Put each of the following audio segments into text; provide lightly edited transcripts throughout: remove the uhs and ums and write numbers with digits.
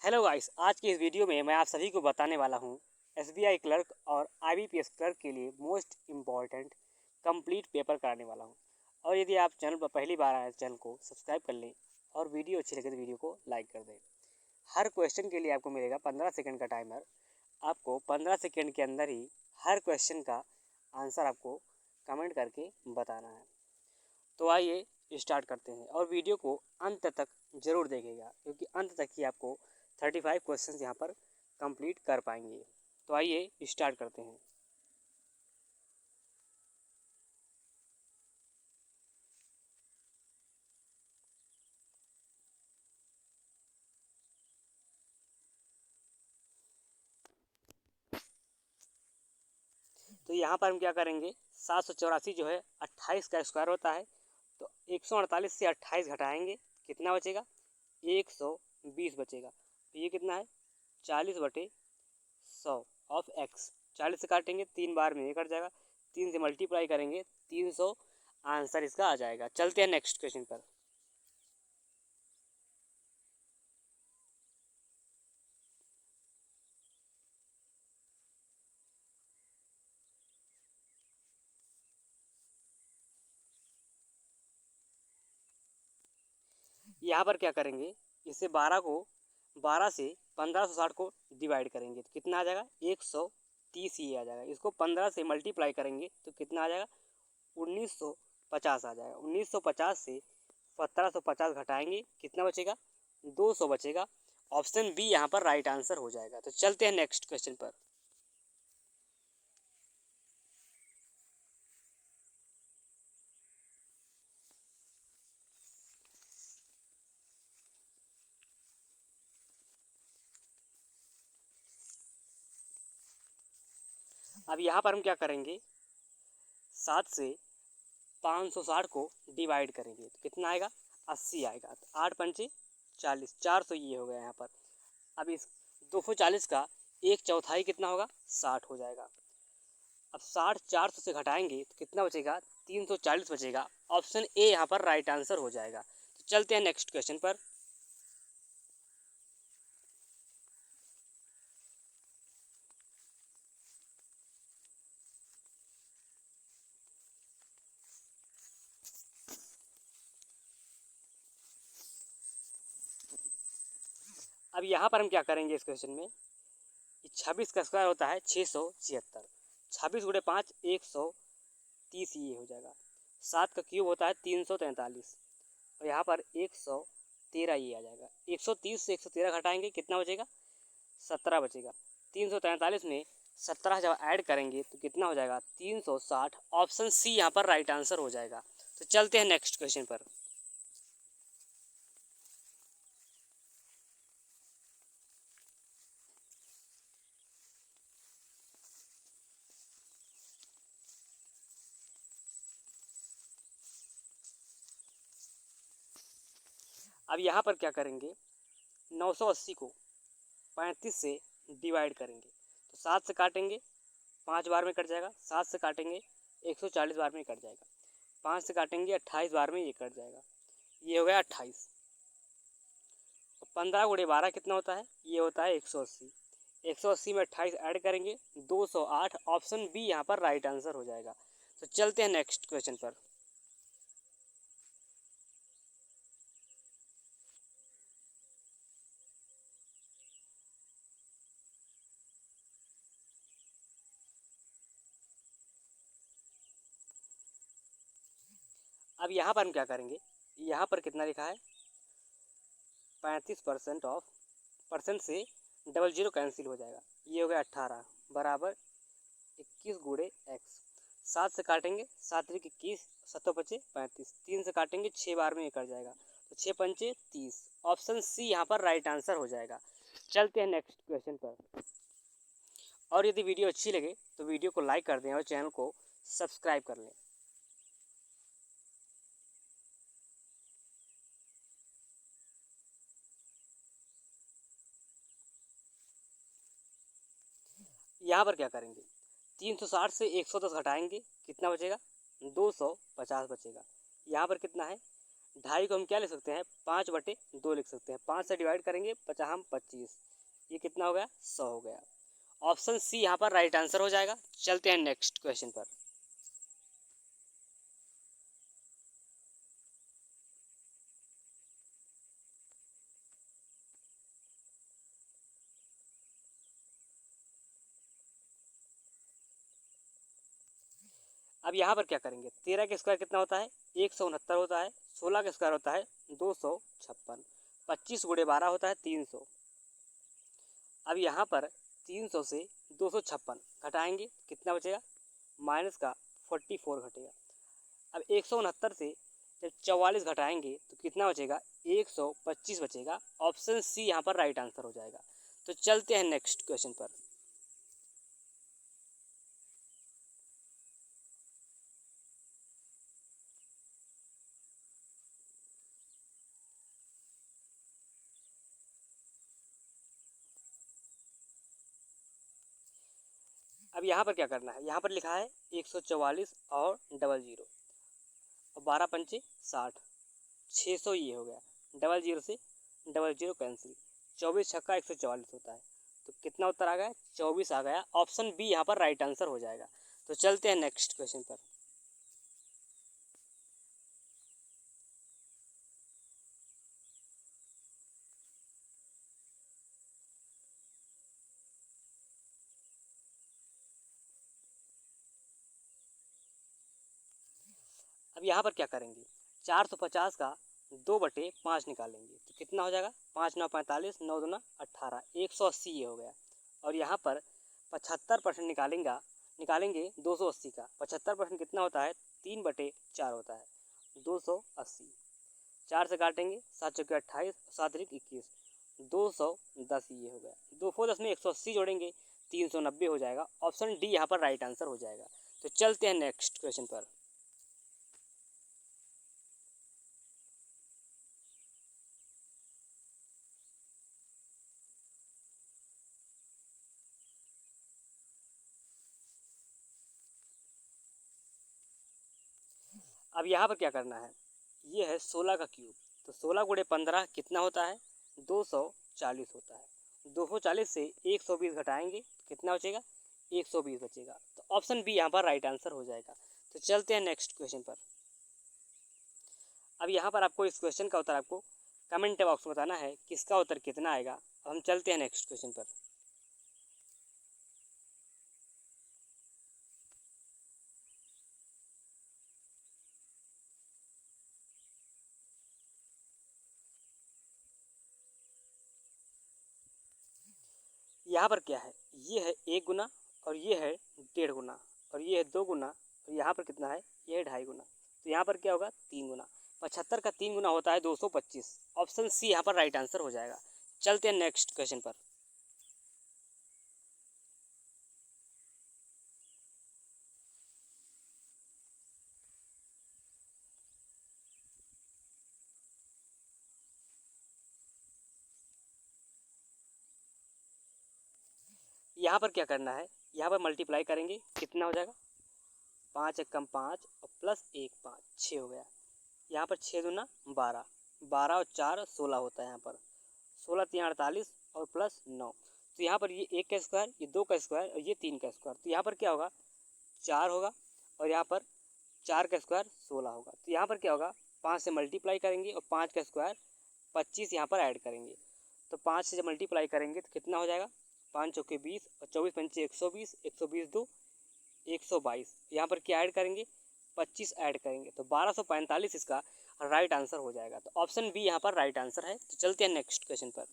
Hello guys, आज की इस वीडियो में मैं आप सभी को बताने वाला हूं एसबीआई क्लर्क और आईबीपीएस क्लर्क के लिए मोस्ट इम्पॉर्टेंट कंप्लीट पेपर कराने वाला हूं। और यदि आप चैनल पर पहली बार आए चैनल को सब्सक्राइब कर लें और वीडियो अच्छी लगे तो वीडियो को लाइक कर दें। हर क्वेश्चन के लिए आपको मिलेगा 15 सेकेंड का टाइमर। आपको 15 सेकेंड के अंदर ही हर क्वेश्चन का आंसर आपको कमेंट करके बताना है। तो आइए स्टार्ट करते हैं और वीडियो को अंत तक ज़रूर देखिएगा, क्योंकि अंत तक ही आपको 35 क्वेश्चन यहाँ पर कंप्लीट कर पाएंगे। तो आइए स्टार्ट करते हैं। तो यहाँ पर हम क्या करेंगे, 784 जो है 28 का स्क्वायर होता है। तो 148 से 28 घटाएंगे, कितना बचेगा? 120 बचेगा। तो ये कितना है? 40/100 ऑफ एक्स। 40 से काटेंगे, 3 बार में ये कट जाएगा। 3 से मल्टीप्लाई करेंगे, 300 आंसर इसका आ जाएगा। चलते हैं नेक्स्ट क्वेश्चन पर। यहाँ पर क्या करेंगे, इसे 12 से 1560 को डिवाइड करेंगे तो कितना आ जाएगा? 130 ये आ जाएगा। इसको 15 से मल्टीप्लाई करेंगे तो कितना आ जाएगा? 1950 आ जाएगा। 1950 से 1750 घटाएंगे, कितना बचेगा? 200 बचेगा। ऑप्शन बी यहाँ पर राइट आंसर हो जाएगा। तो चलते हैं नेक्स्ट क्वेश्चन पर। अब यहाँ पर हम क्या करेंगे, 7 से 560 को डिवाइड करेंगे तो कितना आएगा? 80 आएगा। तो 8 पंचे 40, 400 ये हो गया यहाँ पर। अब इस 240 का 1/4 कितना होगा? 60 हो जाएगा। अब 60 400 से घटाएंगे तो कितना बचेगा? 340 बचेगा। ऑप्शन ए यहाँ पर राइट आंसर हो जाएगा। तो चलते हैं नेक्स्ट क्वेश्चन पर। अब यहाँ पर हम क्या करेंगे इस क्वेश्चन में, 26 का स्क्वायर होता है 676। 26 × 5 130 ये हो जाएगा। 7 का क्यूब होता है 343 और यहाँ पर 113 ये आ जाएगा। 130 से 113 घटाएंगे, कितना बचेगा? 17 बचेगा। 343 में 17 जब ऐड करेंगे तो कितना हो जाएगा? 360। ऑप्शन सी यहाँ पर राइट आंसर हो जाएगा। तो चलते हैं नेक्स्ट क्वेश्चन पर। अब यहाँ पर क्या करेंगे, 980 को 35 से डिवाइड करेंगे तो 7 से काटेंगे, 5 बार में कट जाएगा। 7 से काटेंगे 140 बार में कट जाएगा। 5 से काटेंगे 28 बार में ये कट जाएगा। ये हो गया 28। 15 × 12 कितना होता है? ये होता है 180। 180 में 28 ऐड करेंगे, 208। ऑप्शन बी यहाँ पर राइट आंसर हो जाएगा। तो चलते हैं नेक्स्ट क्वेश्चन पर। अब यहाँ पर हम क्या करेंगे, यहाँ पर कितना लिखा है? 35% ऑफ। परसेंट से डबल जीरो कैंसिल हो जाएगा। ये हो गया 18 बराबर 21 × x। 7 से काटेंगे, 7×21, 7×5 = 35। 3 से काटेंगे, 6 बार में ये कट जाएगा। तो 6×5 = 30। ऑप्शन सी यहाँ पर राइट आंसर हो जाएगा। चलते हैं नेक्स्ट क्वेश्चन पर। और यदि वीडियो अच्छी लगे तो वीडियो को लाइक कर दें और चैनल को सब्सक्राइब कर लें। यहाँ पर क्या करेंगे, 360 से 110 घटाएंगे, कितना बचेगा? 250 बचेगा। यहाँ पर कितना है? ढाई को हम क्या लिख सकते हैं, 5/2 लिख सकते हैं। 5 से डिवाइड करेंगे, 50 25, ये कितना हो गया, 100 हो गया। ऑप्शन सी यहाँ पर राइट आंसर हो जाएगा। चलते हैं नेक्स्ट क्वेश्चन पर। अब यहाँ पर क्या करेंगे, 13 का स्क्वायर कितना होता है, 169 होता है। 16 का स्क्वायर होता है 256। 25 गुणे 12 होता है 300। अब यहाँ पर 300 से 256 घटाएंगे, कितना बचेगा, माइनस का 44 घटेगा। अब 169 से जब 44 घटाएंगे तो कितना बचेगा, 125 बचेगा। ऑप्शन सी यहाँ पर राइट आंसर हो जाएगा। तो चलते हैं नेक्स्ट क्वेश्चन पर। अब यहाँ पर क्या करना है, यहाँ पर लिखा है 144 और डबल जीरो, और 12 पंचे 60, 600 ये हो गया। डबल जीरो से डबल जीरो कैंसिल, 24 छक्का 144 होता है। तो कितना उत्तर आ गया, 24 आ गया। ऑप्शन बी यहाँ पर राइट आंसर हो जाएगा। तो चलते हैं नेक्स्ट क्वेश्चन पर। अब यहाँ पर क्या करेंगे, 450 का 2/5 निकालेंगे तो कितना हो जाएगा, 5 9 45, 9 दूना 18, 180 ये हो गया। और यहाँ पर 75% निकालेंगे 280 का। 75% कितना होता है, 3/4 होता है, 280। 4 से काटेंगे, 7 चौके 28, 7 त्रिक 21, 210 ये हो गया। 210 में 180 जोड़ेंगे, 390 हो जाएगा। ऑप्शन डी यहाँ पर राइट आंसर हो जाएगा। तो चलते हैं नेक्स्ट क्वेश्चन पर। अब यहाँ पर क्या करना है, ये है 16 का क्यूब। तो 16 गुणे 15 कितना होता है, 240 होता है। 240 से 120 घटाएंगे तो कितना बचेगा, 120 बचेगा। तो ऑप्शन बी यहाँ पर राइट आंसर हो जाएगा। तो चलते हैं नेक्स्ट क्वेश्चन पर। अब यहाँ पर आपको इस क्वेश्चन का उत्तर आपको कमेंट बॉक्स में बताना है किसका उत्तर कितना आएगा। अब हम चलते हैं नेक्स्ट क्वेश्चन पर। यहाँ पर क्या है, ये है 1 गुना, और ये है 1.5 गुना, और ये है 2 गुना, और यहाँ पर कितना है, ये है 2.5 गुना। तो यहाँ पर क्या होगा, 3 गुना। 75 का 3 गुना होता है 225। ऑप्शन सी यहाँ पर राइट आंसर हो जाएगा। चलते हैं नेक्स्ट क्वेश्चन पर। यहाँ पर क्या करना है, यहाँ पर मल्टीप्लाई करेंगे, कितना हो जाएगा, 5 एकम 5 और प्लस 1 5, 6 हो गया। यहाँ पर 6 दूना 12, 12 और 4 16 होता है। यहाँ पर 16 3 48 और प्लस 9। तो यहाँ पर ये 1 का स्क्वायर, ये 2 का स्क्वायर और ये 3 का स्क्वायर। तो यहाँ पर क्या होगा, 4 होगा, और यहाँ पर 4 का स्क्वायर 16 होगा। तो यहाँ पर क्या होगा, 5 से मल्टीप्लाई करेंगे और 5 का स्क्वायर 25 यहाँ पर ऐड करेंगे। तो 5 से जब मल्टीप्लाई करेंगे तो कितना हो जाएगा, 5 चौके 20 और 24 पंचे 120, 120 दो 122। यहाँ पर क्या ऐड करेंगे, 25 ऐड करेंगे, तो 1245 इसका राइट आंसर हो जाएगा। तो ऑप्शन बी यहाँ पर राइट आंसर है। तो चलते हैं नेक्स्ट क्वेश्चन पर।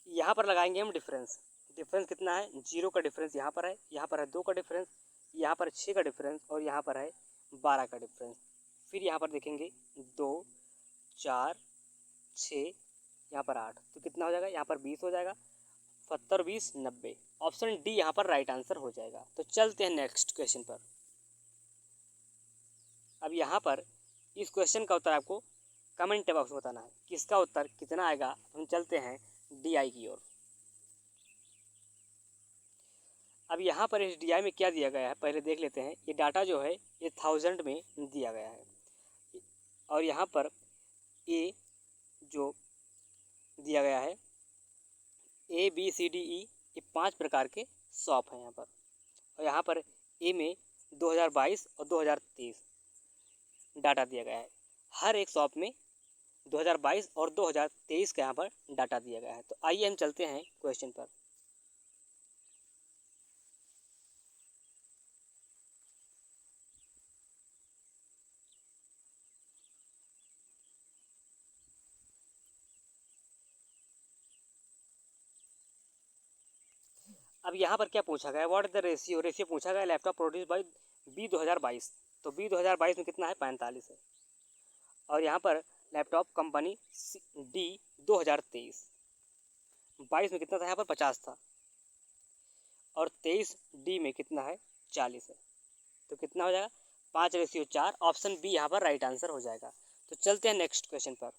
यहाँ पर लगाएंगे हम डिफरेंस। डिफरेंस कितना है, 0 का डिफरेंस यहाँ पर है, यहाँ पर है 2 का डिफरेंस, यहाँ पर 6 का डिफरेंस, और यहाँ पर है 12 का डिफरेंस। फिर यहाँ पर देखेंगे 2 4 6, यहाँ पर 8, तो कितना हो जाएगा, यहाँ पर 20 हो जाएगा। 70 20 90। ऑप्शन डी यहाँ पर राइट आंसर हो जाएगा। तो चलते हैं नेक्स्ट क्वेश्चन पर। अब यहाँ पर इस क्वेश्चन का उत्तर आपको कमेंट बॉक्स में बताना है किसका उत्तर कितना आएगा। हम चलते हैं DI की ओर। अब यहाँ पर इस DI में क्या दिया गया है पहले देख लेते हैं। ये डाटा जो है ये 1000 में दिया गया है और यहाँ पर ए जो दिया गया है ABCDE ये 5 प्रकार के शॉप हैं यहाँ पर। और यहाँ पर ए में 2022 और 2023 डाटा दिया गया है। हर एक शॉप में 2022 और 2023 का यहाँ पर डाटा दिया गया है। तो आइए हम चलते हैं क्वेश्चन पर। अब यहाँ पर क्या पूछा गया, व्हाट द रेशियो, रेशियो पूछा गया लैपटॉप प्रोड्यूस बाई बी 2022। तो बी 2022 में कितना है 45 है। और यहाँ पर लैपटॉप कंपनी डी 2023, 22 में कितना था यहाँ पर 50 था और 23 डी में कितना है 40 है। तो कितना हो जाएगा 5:4। ऑप्शन बी यहाँ पर राइट आंसर हो जाएगा। तो चलते हैं नेक्स्ट क्वेश्चन पर।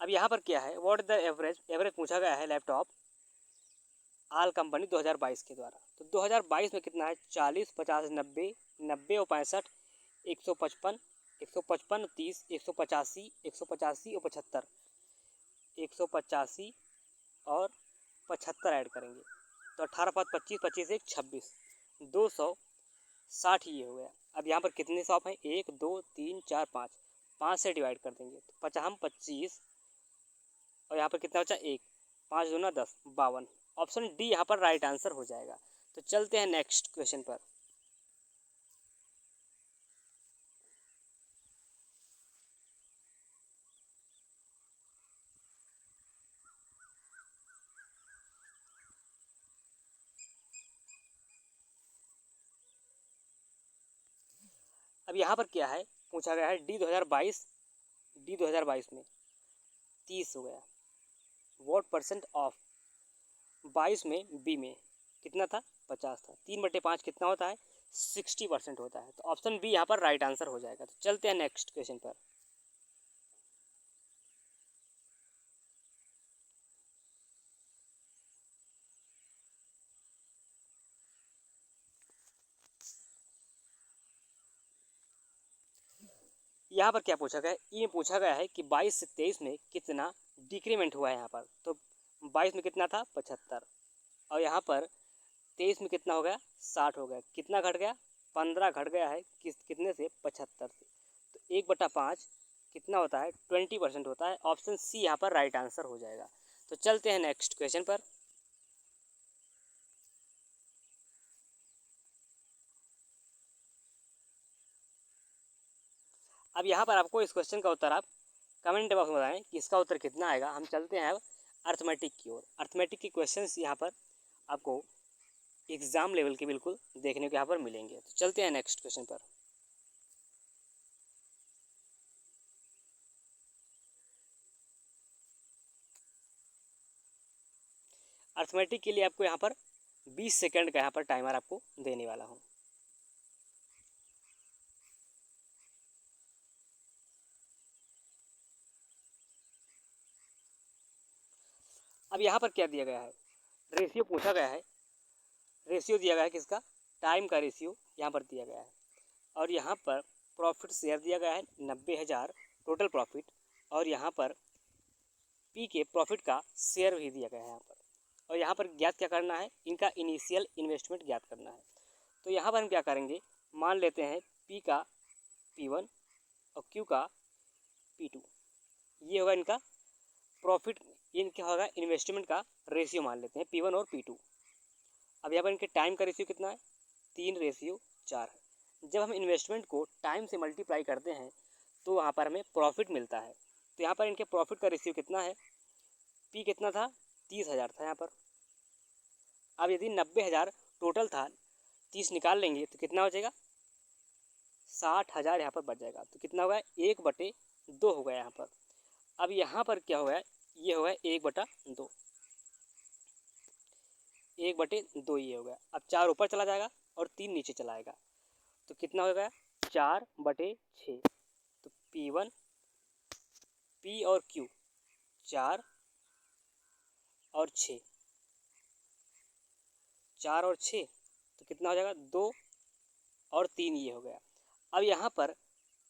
अब यहाँ पर क्या है, व्हाट द एवरेज, एवरेज पूछा गया है लैपटॉप आल कंपनी 2022 के द्वारा। तो 2022 में कितना है 40, 50, 90, 90 और 65, 155, 155, 30, 185, 185 और 75, 185 और 75 ऐड करेंगे तो 18, 5, 25, 25, 1, 26, 260 ये हो गया। अब यहाँ पर कितने शॉप हैं 1, 2, 3, 4, 5, 5 से डिवाइड कर देंगे तो 25 और यहाँ पर कितना बचा 1, 5 दूना 10, 52। ऑप्शन डी यहाँ पर राइट आंसर हो जाएगा। तो चलते हैं नेक्स्ट क्वेश्चन पर। अब यहाँ पर क्या है पूछा गया है डी 2022 में 30 हो गया। वॉट परसेंट ऑफ 22 में बी में कितना था 50 था। 3/5 कितना होता है 60% होता है। तो ऑप्शन बी यहाँ पर राइट आंसर हो जाएगा। तो चलते हैं नेक्स्ट क्वेश्चन पर। यहाँ पर क्या पूछा गया है, ये पूछा गया है कि 22 से 23 में कितना डिक्रीमेंट हुआ है यहाँ पर। तो 22 में कितना था 75 और यहाँ पर 23 में कितना हो गया 60 हो गया। कितना घट गया 15 घट गया है कितने से 75 से। तो 1/5 कितना होता है 20% होता है। ऑप्शन सी यहाँ पर राइट आंसर हो जाएगा। तो चलते हैं नेक्स्ट क्वेश्चन पर। अब यहाँ पर आपको इस क्वेश्चन का उत्तर आप कमेंट बॉक्स में बताएं कि इसका उत्तर कितना आएगा। हम चलते हैं अब अर्थमेटिक की ओर। अर्थमेटिक के क्वेश्चंस यहाँ पर आपको एग्जाम लेवल के बिल्कुल देखने को यहाँ पर मिलेंगे। तो चलते हैं नेक्स्ट क्वेश्चन पर। अर्थमेटिक के लिए आपको यहाँ पर 20 सेकंड का यहाँ पर टाइमर आपको देने वाला हूँ। अब यहाँ पर क्या दिया गया है, रेशियो पूछा गया है। रेशियो दिया गया है किसका, टाइम का रेशियो यहाँ पर दिया गया है। और यहाँ पर प्रॉफिट शेयर दिया गया है 90,000 टोटल प्रॉफिट। और यहाँ पर पी के प्रॉफिट का शेयर भी दिया गया है यहाँ पर। और यहाँ पर ज्ञात क्या करना है, इनका इनिशियल इन्वेस्टमेंट ज्ञात करना है। तो यहाँ पर हम क्या करेंगे, मान लेते हैं पी का P1 और क्यू का P2। ये होगा इनका प्रॉफिट, इनका होगा इन्वेस्टमेंट का रेशियो मान लेते हैं P1 और P2। अब यहाँ पर इनके टाइम का रेशियो कितना है 3:4 है। जब हम इन्वेस्टमेंट को टाइम से मल्टीप्लाई करते हैं तो वहाँ पर हमें प्रॉफिट मिलता है। तो यहाँ पर इनके प्रॉफिट का रेशियो कितना है, पी कितना था 30,000 था यहाँ पर। अब यदि 90,000 टोटल था 30 निकाल लेंगे तो कितना हो जाएगा 60,000 यहाँ पर बच जाएगा। तो कितना होगा, 1/2 हो गया यहाँ पर। अब यहाँ पर क्या होगा, ये होगा 1/2, 1/2 ये हो गया। अब 4 ऊपर चला जाएगा और 3 नीचे चला आएगा, तो कितना हो गया, 4/6। तो P1 P और Q 4 और 6, 4 और 6, तो कितना हो जाएगा, 2 और 3 ये हो गया। अब यहाँ पर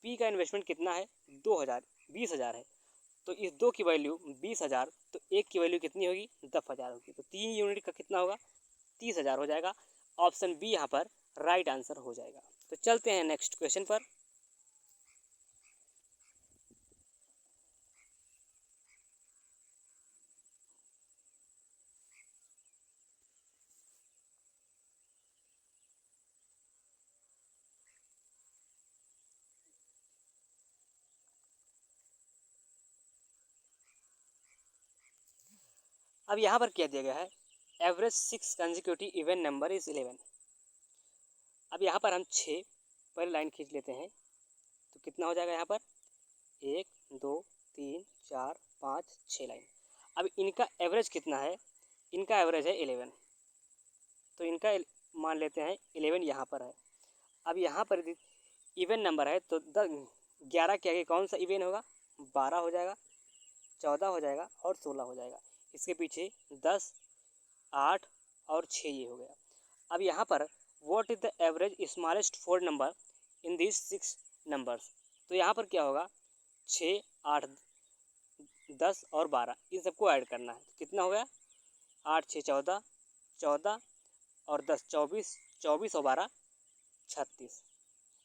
P का इन्वेस्टमेंट कितना है, 2000 20,000 है। तो इस 2 की वैल्यू 20,000, तो 1 की वैल्यू कितनी होगी, 10,000 होगी। तो 3 यूनिट का कितना होगा, 30,000 हो जाएगा। ऑप्शन बी यहाँ पर राइट आंसर हो जाएगा। तो चलते हैं नेक्स्ट क्वेश्चन पर। अब यहाँ पर क्या दिया गया है, average 6 consecutive even number is 11। अब यहाँ पर हम 6 पहले लाइन खींच लेते हैं, तो कितना हो जाएगा यहाँ पर, 1 2 3 4 5 6 लाइन। अब इनका एवरेज कितना है, इनका एवरेज है 11, तो इनका मान लेते हैं 11 यहाँ पर है। अब यहाँ पर इवन नंबर है, तो 11 के आगे कौन सा इवन होगा, 12 हो जाएगा, 14 हो जाएगा और 16 हो जाएगा। इसके पीछे 10 8 और 6 ये हो गया। अब यहाँ पर what is the average smallest 4 number in this 6 numbers. तो यहाँ पर क्या होगा, 6 8 10 और 12 इन सबको ऐड करना है। कितना हो गया, 8 6 14, 14 और 10 24, 24 और 12 36,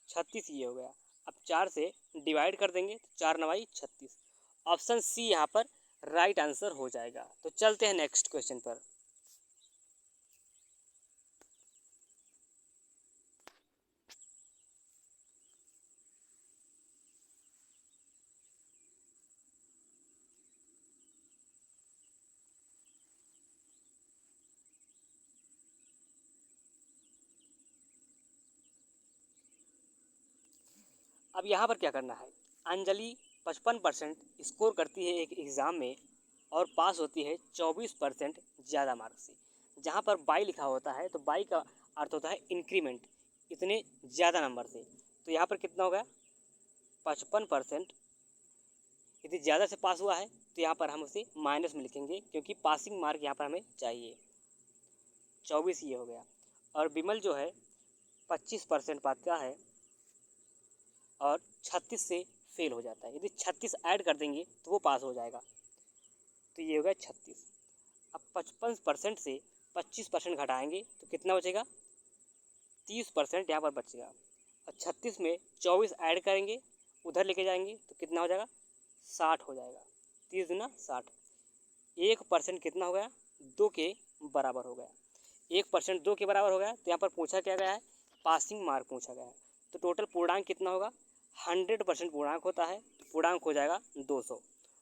36 ये हो गया। अब 4 से डिवाइड कर देंगे, 4 9 36। ऑप्शन सी यहाँ पर राइट आंसर हो जाएगा। तो चलते हैं नेक्स्ट क्वेश्चन पर। अब यहाँ पर क्या करना है, अंजलि 55% स्कोर करती है एक एग्ज़ाम में और पास होती है 24% ज़्यादा मार्क्स से। जहाँ पर बाई लिखा होता है, तो बाई का अर्थ होता है इंक्रीमेंट, इतने ज़्यादा नंबर से। तो यहाँ पर कितना होगा, 55% यदि ज़्यादा से पास हुआ है, तो यहाँ पर हम उसे माइनस में लिखेंगे, क्योंकि पासिंग मार्क यहाँ पर हमें चाहिए। 24 ये हो गया। और विमल जो है 25% पाता है और 36 से फेल हो जाता है। यदि 36 ऐड कर देंगे तो वो पास हो जाएगा, तो ये हो गया 36। अब 55% से 25% घटाएंगे तो कितना बचेगा, 30% यहाँ पर बचेगा। और 36 में 24 ऐड करेंगे, उधर लेके जाएंगे तो कितना हो जाएगा, 60 हो जाएगा। 30 दूना 60, 1% कितना हो गया, 2 के बराबर हो गया। 1% 2 के बराबर हो गया, तो यहाँ पर पूछा क्या गया है, पासिंग मार्क पूछा गया है। तो टोटल पूर्णांक कितना होगा, 100% पूर्णांक होता है, तो पूर्णांक हो जाएगा 200।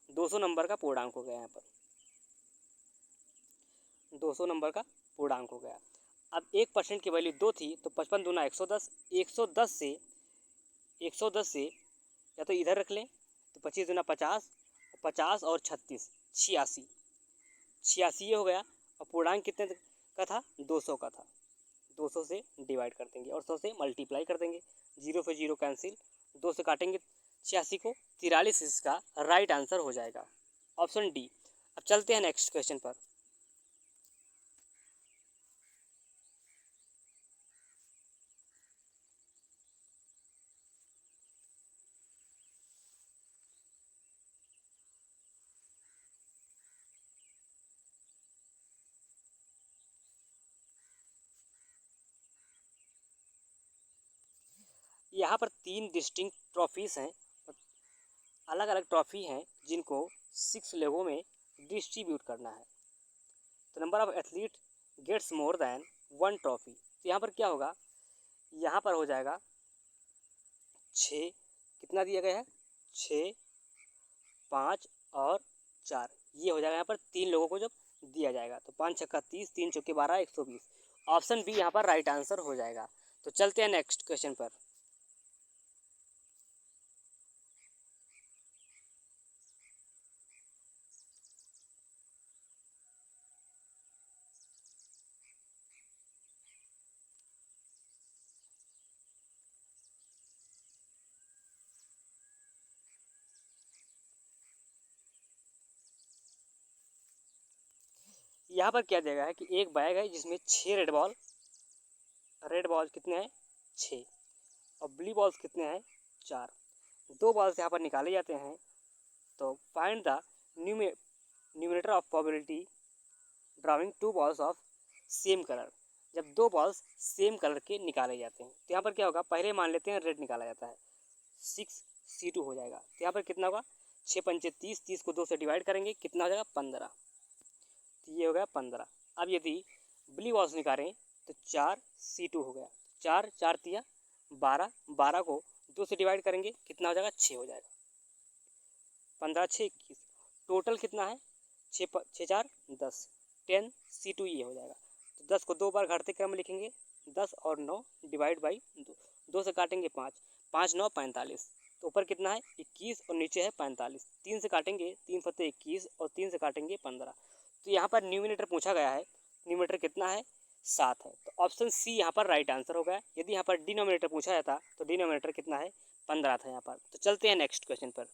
200 नंबर का पूर्णांक हो गया, यहाँ पर 200 नंबर का पूर्णांक हो गया। अब 1% की वैल्यू 2 थी, तो 55 दूना 110, 110 से या तो इधर रख लें, तो 25 दूना 50, 50 और 36 86, 86 ये हो गया। और पूर्णांक कितने का था, 200 का था। 200 से डिवाइड कर देंगे और 100 से मल्टीप्लाई कर देंगे, 0 से 0 कैंसिल, 2 से काटेंगे 86 को, 43 इसका राइट आंसर हो जाएगा, ऑप्शन डी। अब चलते हैं नेक्स्ट क्वेश्चन पर। यहाँ पर 3 डिस्टिंक्ट ट्रॉफीज़ हैं, अलग अलग ट्रॉफी हैं, जिनको 6 लोगों में डिस्ट्रीब्यूट करना है। तो number of athlete gets more than 1 trophy. तो यहाँ पर क्या होगा, यहाँ पर हो जाएगा 6, कितना दिया गया है, 6 5 और 4, ये हो जाएगा। यहाँ पर 3 लोगों को जब दिया जाएगा, तो 5 छक्का 30, 3 चौके 12, 120। ऑप्शन बी यहाँ पर राइट आंसर हो जाएगा। तो चलते हैं नेक्स्ट क्वेश्चन पर। यहाँ पर क्या दिया गया है कि एक बैग है जिसमें 6 रेड बॉल कितने हैं 6 और ब्लू बॉल्स कितने हैं 4। 2 बॉल्स यहाँ पर निकाले जाते हैं। तो find the numerator of probability drawing 2 balls of same colour. जब 2 बॉल्स सेम कलर के निकाले जाते हैं तो यहाँ पर क्या होगा, पहले मान लेते हैं रेड निकाला जाता है, 6C2 हो जाएगा। तो यहाँ पर कितना होगा 6 पंचे 30, 30 को 2 से डिवाइड करेंगे कितना हो जाएगा 15। तो ये हो गया 15। अब यदि ब्लू बॉल्स निकालें तो 4C2 हो गया, 4 4 तिया 12, 12 को 2 से डिवाइड करेंगे कितना हो जाएगा 6 हो जाएगा, 15 6 21। टोटल कितना है 6 4 10, 10C2 ये हो जाएगा। तो 10 को 2 बार घटते क्रम में लिखेंगे, 10 और 9 डिवाइड बाई 2, 2 से काटेंगे 5, 5 9 45। तो ऊपर कितना है 21 और नीचे है 45। 3 से काटेंगे 3 फते 21 और 3 से काटेंगे 15। तो यहाँ पर न्यूमिनेटर पूछा गया है, न्यूमिनेटर कितना है 7 है। तो ऑप्शन सी यहाँ पर राइट आंसर होगा। यदि यहाँ पर डिनोमिनेटर पूछा जाता तो डिनोमिनेटर कितना है 15 था यहाँ पर। तो चलते हैं नेक्स्ट क्वेश्चन पर।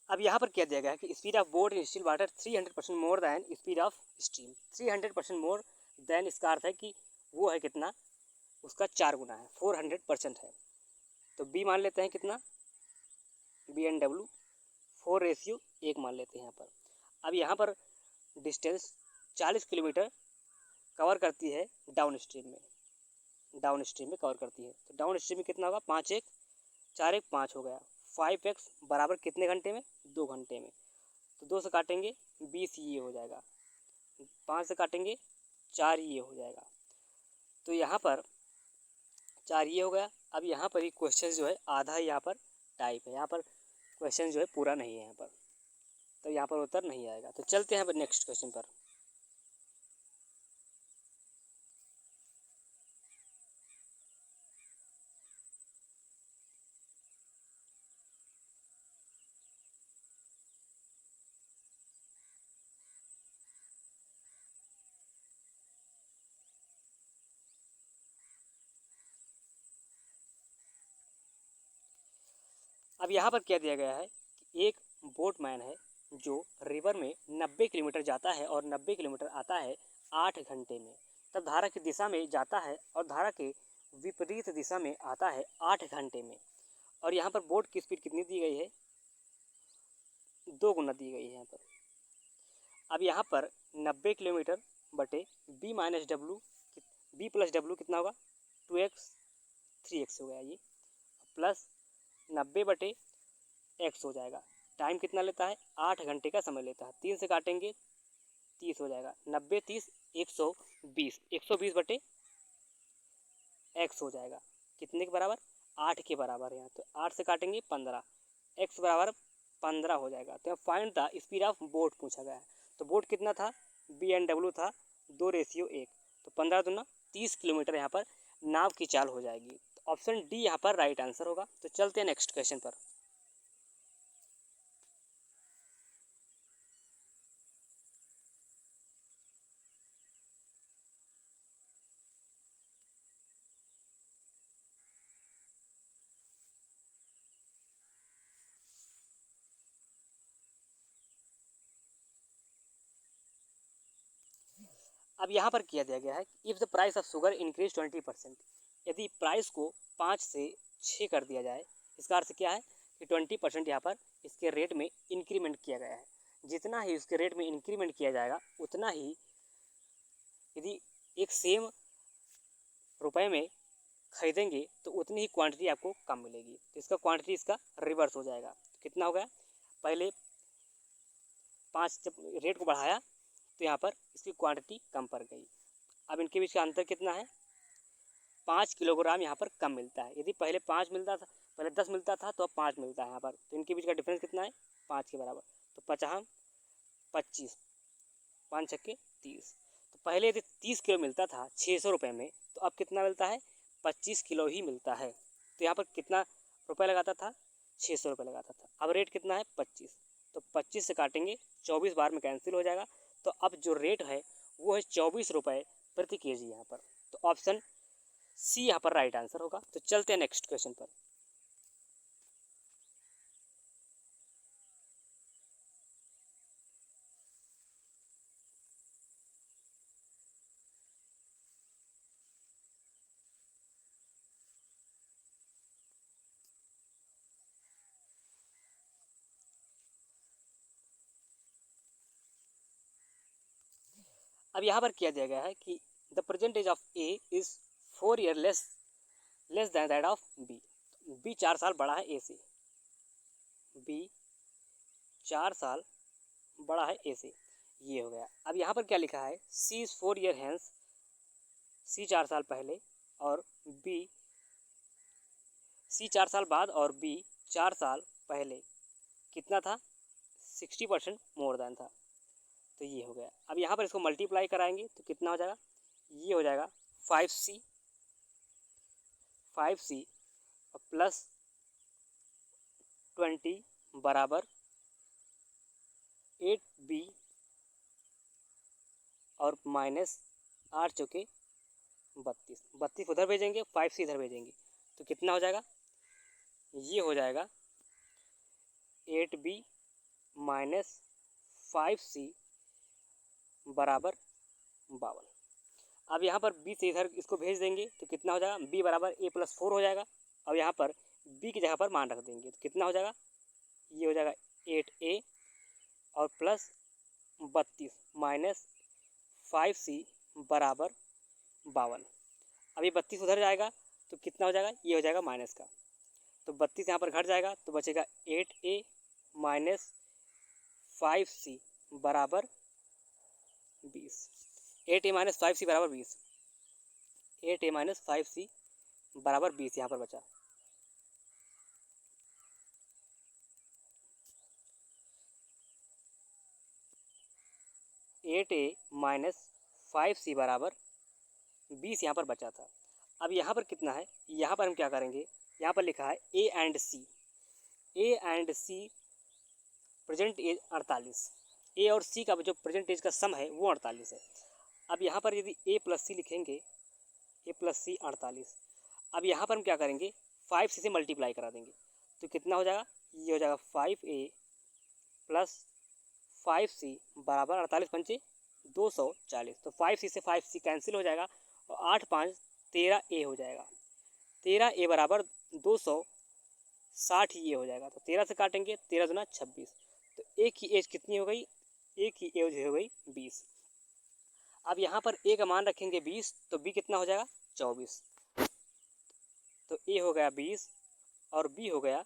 अब यहाँ पर क्या दिया गया है कि speed of boat in still water 300% more than speed of steam. 300% more than, इसका अर्थ है कि वो है कितना, उसका 4 गुना है, 400% है। तो बी मान लेते हैं कितना, BNW 4:1 मान लेते हैं यहाँ पर। अब यहाँ पर डिस्टेंस 40 किलोमीटर कवर करती है डाउन स्ट्रीम में, कवर करती है। तो डाउन स्ट्रीम में कितना होगा 5 1 4 1 5 हो गया। 5x बराबर कितने घंटे में 2 घंटे में। तो 2 से काटेंगे 20 ये हो जाएगा, 5 से काटेंगे 4 ये हो जाएगा। तो यहाँ पर 4 ये हो गया। अब यहाँ पर ही क्वेश्चन जो है आधा यहाँ पर टाइप है, यहाँ पर क्वेश्चन जो है पूरा नहीं है यहाँ पर, तो यहाँ पर उत्तर नहीं आएगा। तो चलते हैं नेक्स्ट क्वेश्चन पर। अब यहाँ पर क्या दिया गया है कि एक बोटमैन है जो रिवर में 90 किलोमीटर जाता है और 90 किलोमीटर आता है 8 घंटे में। तब धारा की दिशा में जाता है और धारा के विपरीत दिशा में आता है 8 घंटे में। और यहाँ पर बोट की स्पीड कितनी दी गई है, 2 गुना दी गई है यहाँ पर। अब यहाँ पर 90 किलोमीटर बटे B minus W, B plus W कितना होगा 2x 3x हो गया ये, प्लस 90 बटे x हो जाएगा। टाइम कितना लेता है 8 घंटे का समय लेता है। 3 से काटेंगे 30 हो जाएगा, 90 30 120, 120 बटे x हो जाएगा कितने के बराबर 8 के बराबर है यहाँ। तो 8 से काटेंगे 15, x बराबर 15 हो जाएगा। तो find the speed of boat पूछा गया है। तो बोट कितना था BNW था 2:1, तो 15 दूना 30 किलोमीटर यहाँ पर नाव की चाल हो जाएगी। तो ऑप्शन डी यहाँ पर राइट आंसर होगा। तो चलते हैं नेक्स्ट क्वेश्चन पर। अब यहाँ पर किया दिया गया है if the price of sugar increase 20%, यदि प्राइस को 5 से 6 कर दिया जाए, इसका अर्थ क्या है कि 20% यहाँ पर इसके रेट में इंक्रीमेंट किया गया है। जितना ही इसके रेट में इंक्रीमेंट किया जाएगा उतना ही, यदि एक सेम रुपए में खरीदेंगे तो उतनी ही क्वांटिटी आपको कम मिलेगी। तो इसका क्वांटिटी इसका रिवर्स हो जाएगा। तो कितना हो गया, पहले 5 जब रेट को बढ़ाया तो यहाँ पर इसकी क्वांटिटी कम पड़ गई। अब इनके बीच का अंतर कितना है 5 किलोग्राम यहाँ पर कम मिलता है। यदि पहले 5 मिलता था, पहले 10 मिलता था तो अब 5 मिलता है यहाँ पर, तो इनके बीच का डिफरेंस कितना है 5 के बराबर। तो 50 25 5 छक्के 30। तो पहले यदि 30 किलो मिलता था 600 रुपये में, तो अब कितना मिलता है 25 किलो ही मिलता है। तो यहाँ पर कितना रुपये लगाता था 600 रुपये लगाता था। अब रेट कितना है 25, तो 25 से काटेंगे 24 बार में कैंसिल हो जाएगा। तो अब जो रेट है वो है 24 रुपये प्रति केजी यहाँ पर। तो ऑप्शन सी यहाँ पर राइट आंसर होगा। तो चलते हैं नेक्स्ट क्वेश्चन पर। अब यहाँ पर क्या दिया गया है कि the percentage of A is 4 year less than that of B. B 4 साल बड़ा है ए से, बी 4 साल बड़ा है ए से, ये हो गया। अब यहाँ पर क्या लिखा है, सी इज़ 4 ईयर हैंस, सी 4 साल पहले, और बी सी 4 साल बाद, और बी 4 साल पहले कितना था, 60% मोर देन था। तो ये हो गया। अब यहाँ पर इसको मल्टीप्लाई कराएंगे तो कितना हो जाएगा, ये हो जाएगा 5C प्लस 20 बराबर 8B और माइनस 8 चौके 32, 32 उधर भेजेंगे, 5C इधर भेजेंगे, तो कितना हो जाएगा, ये हो जाएगा 8B माइनस 5C बराबर 52। अब यहाँ पर b से इधर इसको भेज देंगे तो कितना हो जाएगा, b बराबर a+4 हो जाएगा। अब यहाँ पर b की जगह पर मान रख देंगे तो कितना हो जाएगा, ये हो जाएगा 8a और प्लस 32 माइनस 5C बराबर 52। अब ये 32 उधर जाएगा तो कितना हो जाएगा, ये हो जाएगा माइनस का, तो 32 यहाँ पर घट जाएगा तो बचेगा 8a माइनस 5C बराबर 20। 8a माइनस 5C बराबर 20, 8a माइनस 5C बराबर 20 यहाँ पर बचा। एट ए माइनस 5C बराबर 20 यहाँ पर बचा था। अब यहाँ पर कितना है, यहाँ पर हम क्या करेंगे, यहाँ पर लिखा है A and C present age 48, A और सी का जो प्रेजेंट एज का सम है वो 48 है। अब यहाँ पर यदि ए प्लस सी लिखेंगे, ए प्लस सी 48, अब यहाँ पर हम क्या करेंगे, 5C से मल्टीप्लाई करा देंगे तो कितना हो जाएगा, ये हो जाएगा 5A प्लस 5C बराबर 48 पंचे 240, तो 5C से 5C कैंसिल हो जाएगा और 8 5 13A हो जाएगा, 13A बराबर 260 ये हो जाएगा। तो 13 से काटेंगे, 13 दूना 26, तो ए की एज कितनी हो गई, ए की एज हो गई 20। अब यहाँ पर ए का मान रखेंगे 20 तो बी कितना हो जाएगा 24, तो ए हो गया 20 और बी हो गया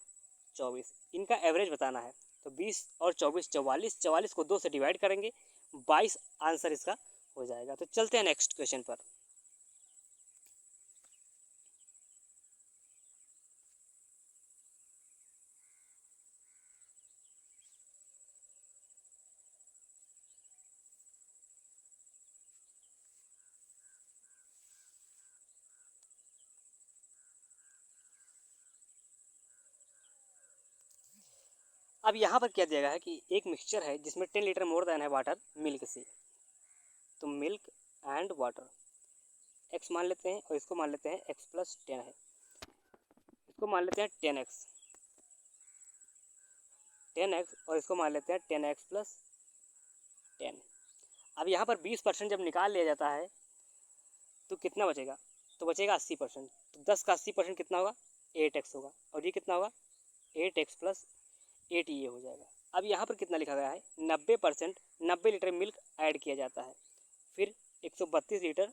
24। इनका एवरेज बताना है तो 20 और 24 44, 44 को 2 से डिवाइड करेंगे, 22 आंसर इसका हो जाएगा। तो चलते हैं नेक्स्ट क्वेश्चन पर। अब यहाँ पर क्या दिया गया है कि एक मिक्सचर है जिसमें 10 लीटर मोर देन है वाटर मिल्क से, तो मिल्क एंड वाटर x मान लेते हैं और इसको मान लेते हैं x प्लस 10 है, इसको मान लेते हैं 10x और इसको मान लेते हैं 10x प्लस 10। अब यहाँ पर 20% जब निकाल लिया जाता है तो कितना बचेगा, तो बचेगा 80%, तो 10 का 80% कितना होगा 8x होगा, और ये कितना होगा 8x प्लस 8 ये हो जाएगा। अब यहाँ पर कितना लिखा गया है, 90% 90 लीटर मिल्क ऐड किया जाता है, फिर 132 लीटर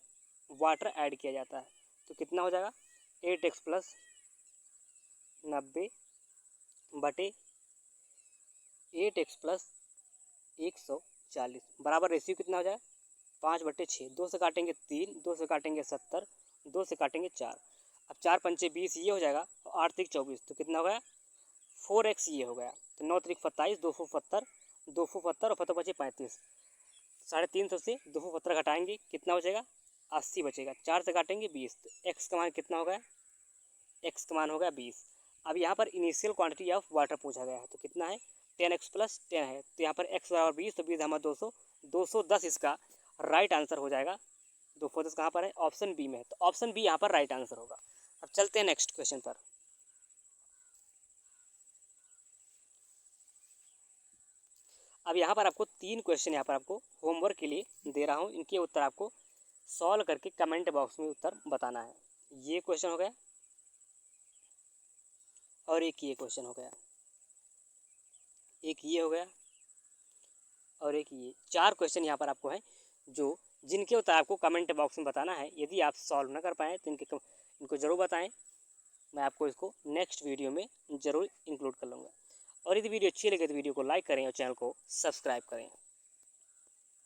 वाटर ऐड किया जाता है, तो कितना हो जाएगा 8x प्लस 90 बटे 8x प्लस 140 बराबर रेशियो कितना हो जाएगा 5/6, 2 से काटेंगे 3, 2 से काटेंगे 70, 2 से काटेंगे 4, अब 4 पंचे 20 ये हो जाएगा और 8 3 24, तो कितना हो गया 4x ये हो गया, तो 9 3 27, 270, 270 और 5 बचे 35, 350 से 270 घटाएंगे कितना बचेगा 80 बचेगा, 4 से काटेंगे 20, तो x का मान कितना हो गया, x का मान हो गया 20। अब यहाँ पर इनिशियल क्वांटिटी ऑफ वाटर पूछा गया है, तो कितना है 10x + 10 है, तो यहाँ पर x बराबर 20, तो 20 हमारा 200, 210 इसका राइट आंसर हो जाएगा। 210 कहाँ पर है, ऑप्शन बी में है, तो ऑप्शन बी यहाँ पर राइट आंसर होगा। अब चलते हैं नेक्स्ट क्वेश्चन पर। अब यहाँ पर आपको 3 क्वेश्चन यहाँ पर आपको होमवर्क के लिए दे रहा हूँ, इनके उत्तर आपको सॉल्व करके कमेंट बॉक्स में उत्तर बताना है। ये क्वेश्चन हो गया और एक ये क्वेश्चन हो गया, एक ये हो गया और एक ये, 4 क्वेश्चन यहाँ पर आपको है जो जिनके उत्तर आपको कमेंट बॉक्स में बताना है। यदि आप सॉल्व ना कर पाएँ तो इनको ज़रूर बताएं, मैं आपको इसको नेक्स्ट वीडियो में ज़रूर इंक्लूड कर लूँगा। और यदि वीडियो अच्छी लगे तो वीडियो को लाइक करें और चैनल को सब्सक्राइब करें।